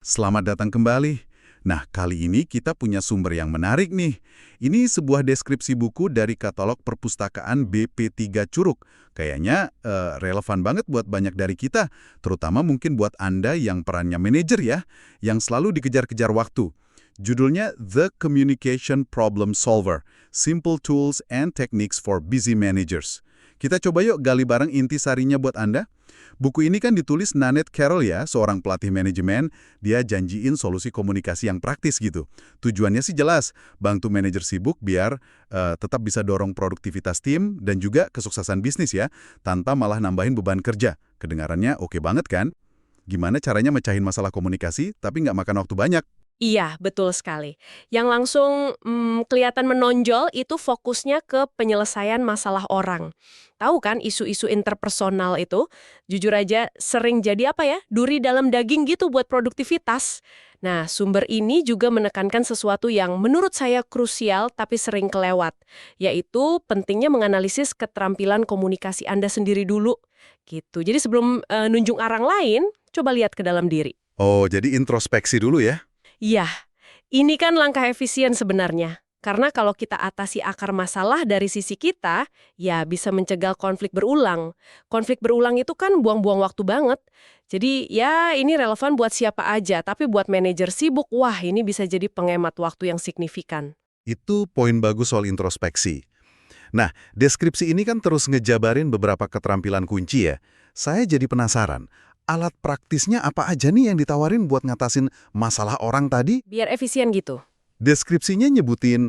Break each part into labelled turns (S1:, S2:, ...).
S1: Selamat datang kembali. Nah, kali ini kita punya sumber yang menarik nih. Ini sebuah deskripsi buku dari katalog perpustakaan BP3 Curug. Kayaknya relevan banget buat banyak dari kita, terutama mungkin buat Anda yang perannya manajer ya, yang selalu dikejar-kejar waktu. Judulnya The Communication Problem Solver, Simple Tools and Techniques for Busy Managers. Kita coba yuk gali bareng intisarinya buat Anda. Buku ini kan ditulis Nanette Carroll ya, seorang pelatih manajemen. Dia janjiin solusi komunikasi yang praktis gitu. Tujuannya sih jelas, bantu manajer sibuk biar tetap bisa dorong produktivitas tim dan juga kesuksesan bisnis ya, tanpa malah nambahin beban kerja. Kedengarannya oke banget kan? Gimana caranya mecahin masalah komunikasi tapi nggak makan waktu banyak?
S2: Iya, betul sekali. Yang langsung kelihatan menonjol itu fokusnya ke penyelesaian masalah orang. Tahu kan isu-isu interpersonal itu, jujur aja sering jadi apa ya, duri dalam daging gitu buat produktivitas. Nah, sumber ini juga menekankan sesuatu yang menurut saya krusial tapi sering kelewat, yaitu pentingnya menganalisis keterampilan komunikasi Anda sendiri dulu. Gitu. Jadi sebelum nunjuk orang lain, coba lihat ke dalam diri.
S1: Oh, jadi introspeksi dulu ya?
S2: Iya, ini kan langkah efisien sebenarnya. Karena kalau kita atasi akar masalah dari sisi kita, ya bisa mencegah konflik berulang. Konflik berulang itu kan buang-buang waktu banget. Jadi ya ini relevan buat siapa aja, tapi buat manajer sibuk, wah ini bisa jadi penghemat waktu yang signifikan.
S1: Itu poin bagus soal introspeksi. Nah, deskripsi ini kan terus ngejabarin beberapa keterampilan kunci ya. Saya jadi penasaran, alat praktisnya apa aja nih yang ditawarin buat ngatasin masalah orang tadi?
S2: Biar efisien gitu.
S1: Deskripsinya nyebutin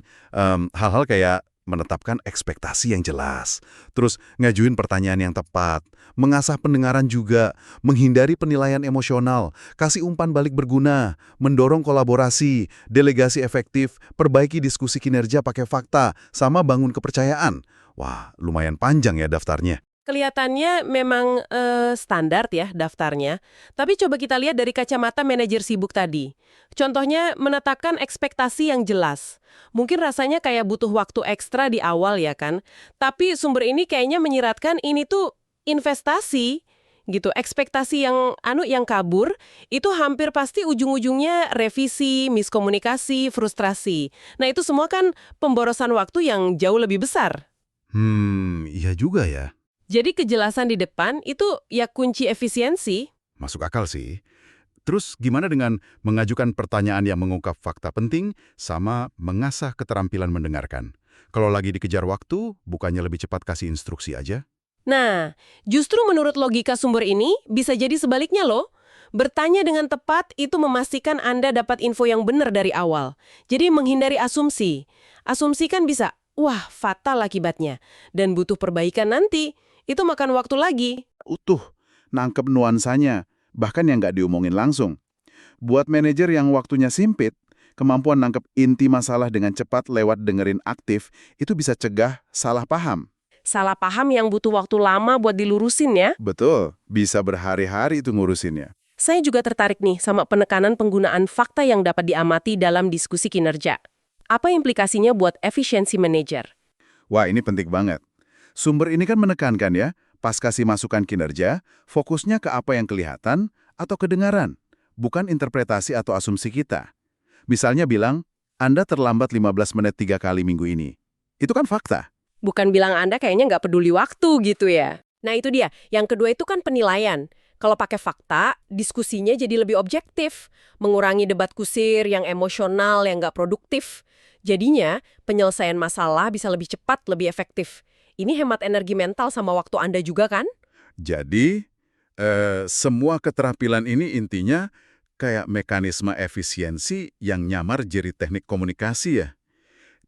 S1: hal-hal kayak menetapkan ekspektasi yang jelas, terus ngajuin pertanyaan yang tepat, mengasah pendengaran juga, menghindari penilaian emosional, kasih umpan balik berguna, mendorong kolaborasi, delegasi efektif, perbaiki diskusi kinerja pakai fakta, sama bangun kepercayaan. Wah, lumayan panjang ya daftarnya.
S2: Kelihatannya memang standar ya daftarnya, tapi coba kita lihat dari kacamata manajer sibuk tadi. Contohnya menetapkan ekspektasi yang jelas. Mungkin rasanya kayak butuh waktu ekstra di awal ya kan, tapi sumber ini kayaknya menyiratkan ini tuh investasi gitu. Ekspektasi yang kabur itu hampir pasti ujung-ujungnya revisi, miskomunikasi, frustrasi. Nah, itu semua kan pemborosan waktu yang jauh lebih besar.
S1: Iya juga ya.
S2: Jadi kejelasan di depan itu ya kunci efisiensi.
S1: Masuk akal sih. Terus gimana dengan mengajukan pertanyaan yang mengungkap fakta penting sama mengasah keterampilan mendengarkan? Kalau lagi dikejar waktu, bukannya lebih cepat kasih instruksi aja?
S2: Nah, justru menurut logika sumber ini bisa jadi sebaliknya loh. Bertanya dengan tepat itu memastikan Anda dapat info yang benar dari awal. Jadi menghindari asumsi. Asumsi kan bisa, wah fatal akibatnya, dan butuh perbaikan nanti. Itu makan waktu lagi.
S1: Utuh, nangkep nuansanya, bahkan yang nggak diomongin langsung. Buat manajer yang waktunya sempit, kemampuan nangkep inti masalah dengan cepat lewat dengerin aktif, itu bisa cegah salah paham.
S2: Salah paham yang butuh waktu lama buat dilurusin ya.
S1: Betul, bisa berhari-hari itu ngurusinnya.
S2: Saya juga tertarik nih sama penekanan penggunaan fakta yang dapat diamati dalam diskusi kinerja. Apa implikasinya buat efisiensi manajer?
S1: Wah, ini penting banget. Sumber ini kan menekankan ya, pas kasih masukan kinerja, fokusnya ke apa yang kelihatan atau kedengaran, bukan interpretasi atau asumsi kita. Misalnya bilang, Anda terlambat 15 menit 3 kali minggu ini. Itu kan fakta.
S2: Bukan bilang Anda kayaknya nggak peduli waktu gitu ya. Nah itu dia, yang kedua itu kan penilaian. Kalau pakai fakta, diskusinya jadi lebih objektif, mengurangi debat kusir yang emosional, yang nggak produktif. Jadinya, penyelesaian masalah bisa lebih cepat, lebih efektif. Ini hemat energi mental sama waktu Anda juga kan?
S1: Jadi, semua keterampilan ini intinya kayak mekanisme efisiensi yang nyamar jadi teknik komunikasi ya.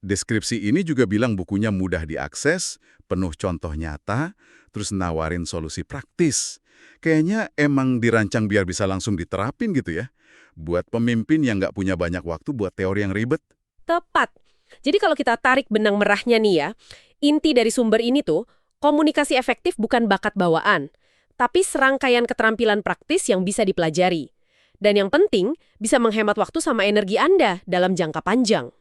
S1: Deskripsi ini juga bilang bukunya mudah diakses, penuh contoh nyata, terus nawarin solusi praktis. Kayaknya emang dirancang biar bisa langsung diterapin gitu ya. Buat pemimpin yang nggak punya banyak waktu buat teori yang ribet.
S2: Tepat. Jadi kalau kita tarik benang merahnya nih ya, inti dari sumber ini tuh, komunikasi efektif bukan bakat bawaan, tapi serangkaian keterampilan praktis yang bisa dipelajari. Dan yang penting, bisa menghemat waktu sama energi Anda dalam jangka panjang.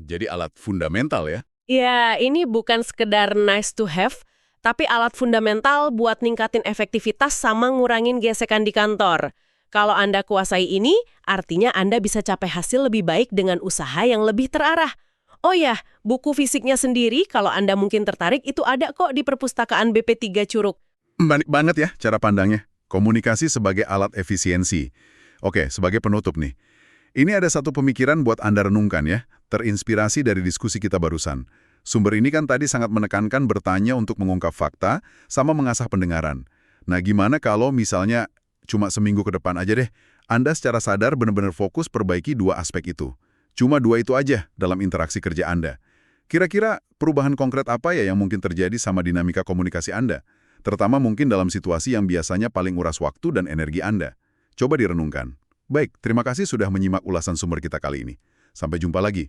S1: Jadi alat fundamental ya.
S2: Ya, ini bukan sekedar nice to have, tapi alat fundamental buat ningkatin efektivitas sama ngurangin gesekan di kantor. Kalau Anda kuasai ini, artinya Anda bisa capai hasil lebih baik dengan usaha yang lebih terarah. Oh ya, buku fisiknya sendiri kalau Anda mungkin tertarik itu ada kok di perpustakaan BP3 Curug.
S1: Menarik banget ya cara pandangnya. Komunikasi sebagai alat efisiensi. Oke, sebagai penutup nih. Ini ada satu pemikiran buat Anda renungkan ya, terinspirasi dari diskusi kita barusan. Sumber ini kan tadi sangat menekankan bertanya untuk mengungkap fakta, sama mengasah pendengaran. Nah, gimana kalau misalnya cuma seminggu ke depan aja deh, Anda secara sadar benar-benar fokus perbaiki dua aspek itu. Cuma dua itu aja dalam interaksi kerja Anda. Kira-kira perubahan konkret apa ya yang mungkin terjadi sama dinamika komunikasi Anda? Terutama mungkin dalam situasi yang biasanya paling uras waktu dan energi Anda. Coba direnungkan. Baik, terima kasih sudah menyimak ulasan sumber kita kali ini. Sampai jumpa lagi.